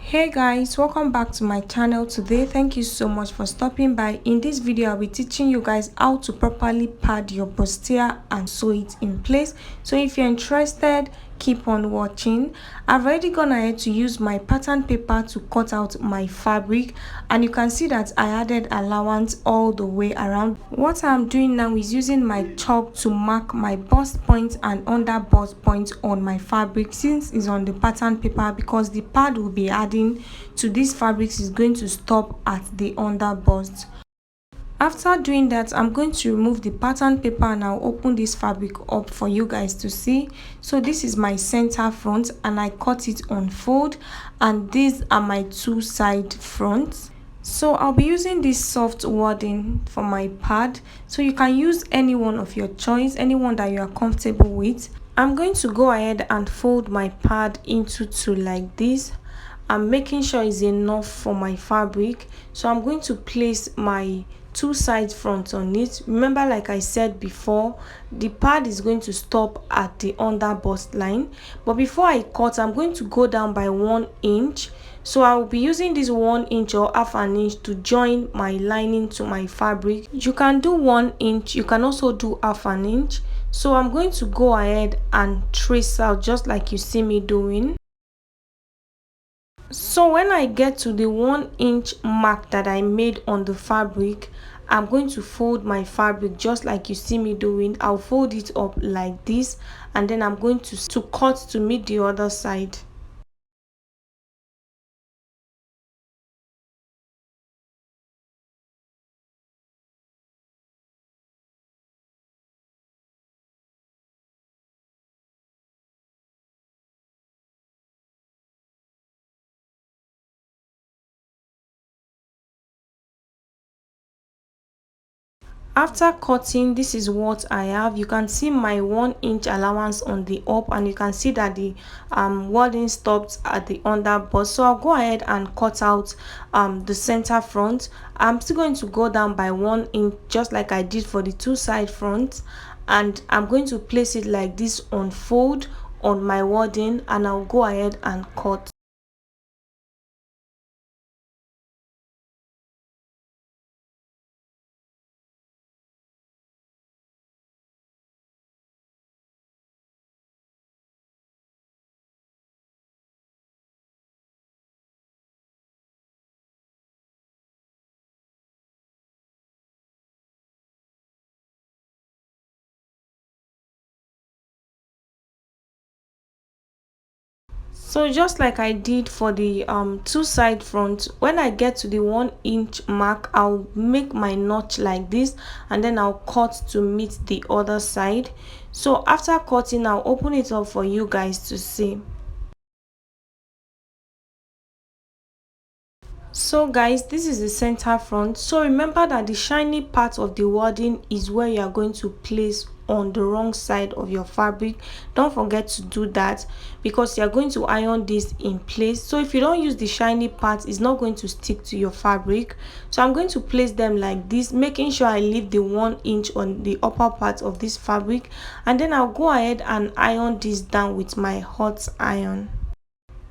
Hey guys, welcome back to my channel today. Thank you so much for stopping by. In this video I'll be teaching you guys how to properly pad your bustier and sew it in place. So if you're interested, keep on watching. I've already gone ahead to use my pattern paper to cut out my fabric, and you can see that I added allowance all the way around. What I'm doing now is using my chalk to mark my bust point and under bust point on my fabric since it's on the pattern paper, because the pad will be adding to these fabrics is going to stop at the under bust. After doing that, I'm going to remove the pattern paper and I'll open this fabric up for you guys to see. So this is my center front and I cut it on fold, and these are my two side fronts. So I'll be using this soft wadding for my pad, so you can use any one of your choice, any one that you are comfortable with. I'm going to go ahead and fold my pad into two like this. I'm making sure it's enough for my fabric, so I'm going to place my two side fronts on it. Remember, like I said before, the pad is going to stop at the under bust line, but before I cut, I'm going to go down by 1 inch. So I will be using this 1 inch or half an inch to join my lining to my fabric. You can do 1 inch, you can also do half an inch. So I'm going to go ahead and trace out just like you see me doing. So when I get to the 1 inch mark that I made on the fabric, I'm going to fold my fabric just like you see me doing. I'll fold it up like this, and then I'm going to cut to meet the other side. After cutting, this is what I have. You can see my 1 inch allowance on the up, and you can see that the wadding stopped at the under bust. So I'll go ahead and cut out the center front. I'm still going to go down by 1 inch just like I did for the two side fronts, and I'm going to place it like this on fold on my wadding, and I'll go ahead and cut. So just like I did for the two side front, when I get to the 1 inch mark, I'll make my notch like this, and then I'll cut to meet the other side. So after cutting, I'll open it up for you guys to see. So guys, this is the center front. So remember that the shiny part of the wadding is where you are going to place on the wrong side of your fabric. Don't forget to do that, because you are going to iron this in place. So if you don't use the shiny part, it's not going to stick to your fabric. So I'm going to place them like this, making sure I leave the 1 inch on the upper part of this fabric, and then I'll go ahead and iron this down with my hot iron.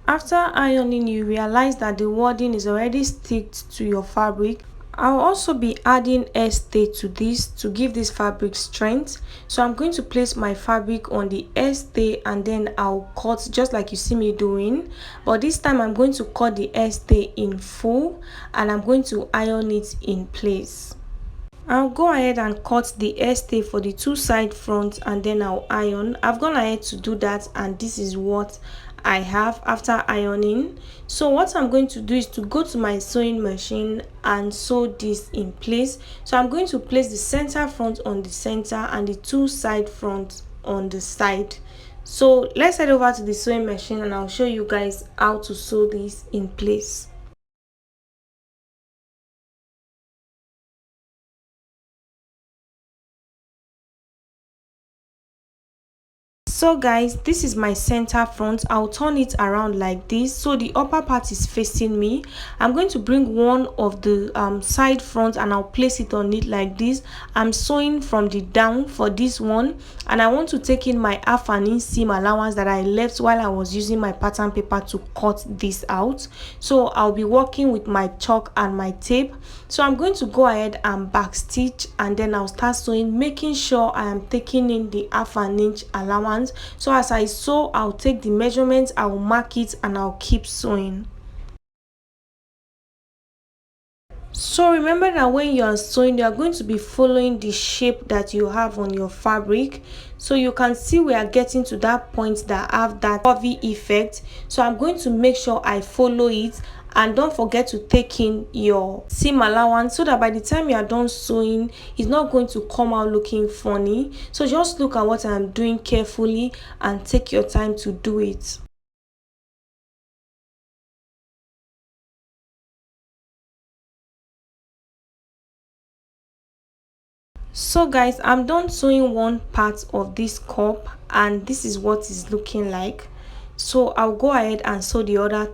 After ironing, you realize that the wadding is already sticked to your fabric. I'll also be adding hair stay to this to give this fabric strength. So I'm going to place my fabric on the hair stay, and then I'll cut just like you see me doing. But this time I'm going to cut the hair stay in full, and I'm going to iron it in place. I'll go ahead and cut the hair stay for the two side fronts, and then I'll iron. I've gone ahead to do that, and this is what I have after ironing. So what I'm going to do is to go to my sewing machine and sew this in place. So I'm going to place the center front on the center and the two side fronts on the side. So let's head over to the sewing machine and I'll show you guys how to sew this in place. So guys, this is my center front. I'll turn it around like this so the upper part is facing me. I'm going to bring one of the side front and I'll place it on it like this. I'm sewing from the down for this one, and I want to take in my half an inch seam allowance that I left while I was using my pattern paper to cut this out. So I'll be working with my chalk and my tape. So I'm going to go ahead and back stitch, and then I'll start sewing, making sure I am taking in the half an inch allowance. So as I sew, I'll take the measurements, I'll mark it, and I'll keep sewing. So remember that when you are sewing, you are going to be following the shape that you have on your fabric. So you can see we are getting to that point that have that curvy effect. So I'm going to make sure I follow it, and don't forget to take in your seam allowance so that by the time you are done sewing, it's not going to come out looking funny. So just look at what I'm doing carefully and take your time to do it. So guys, I'm done sewing one part of this cup, and this is what it's looking like. So I'll go ahead and sew the other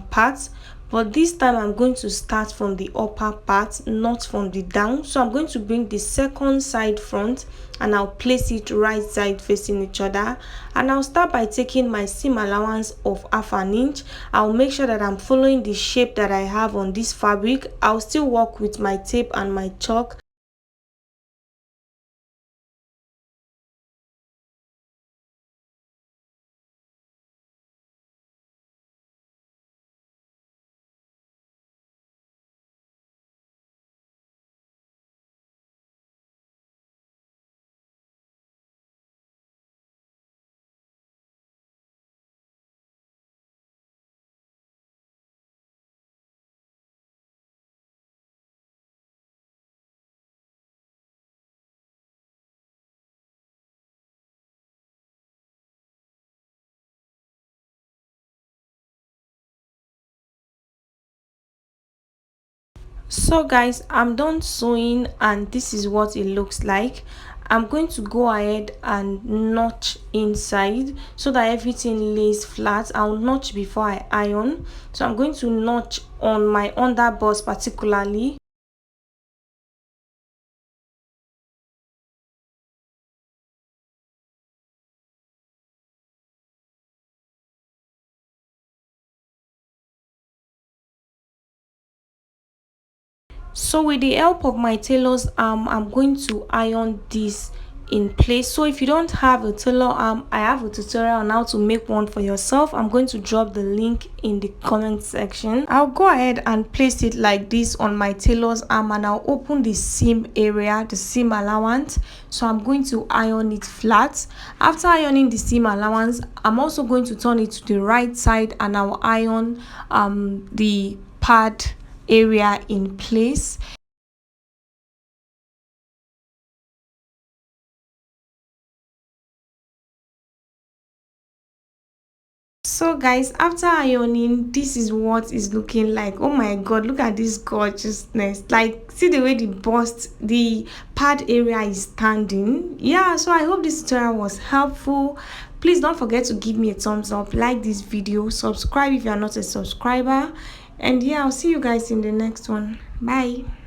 parts, but this time I'm going to start from the upper part, not from the down. So I'm going to bring the second side front and I'll place it right side facing each other, and I'll start by taking my seam allowance of half an inch. I'll make sure that I'm following the shape that I have on this fabric. I'll still work with my tape and my chalk. So guys, I'm done sewing and this is what it looks like. I'm going to go ahead and notch inside so that everything lays flat. I'll notch before I iron. So I'm going to notch on my underbust particularly. So with the help of my tailor's arm, I'm going to iron this in place. So if you don't have a tailor arm, I have a tutorial on how to make one for yourself. I'm going to drop the link in the comment section. I'll go ahead and place it like this on my tailor's arm, and I'll open the seam area, the seam allowance. So I'm going to iron it flat. After ironing the seam allowance, I'm also going to turn it to the right side and I'll iron the pad area in place. So guys, after ironing, this is what is looking like. Oh my god, look at this gorgeousness. Like, see the way the pad area is standing. Yeah, so I hope this tutorial was helpful. Please don't forget to give me a thumbs up, like this video, subscribe if you are not a subscriber, and yeah, I'll see you guys in the next one. Bye.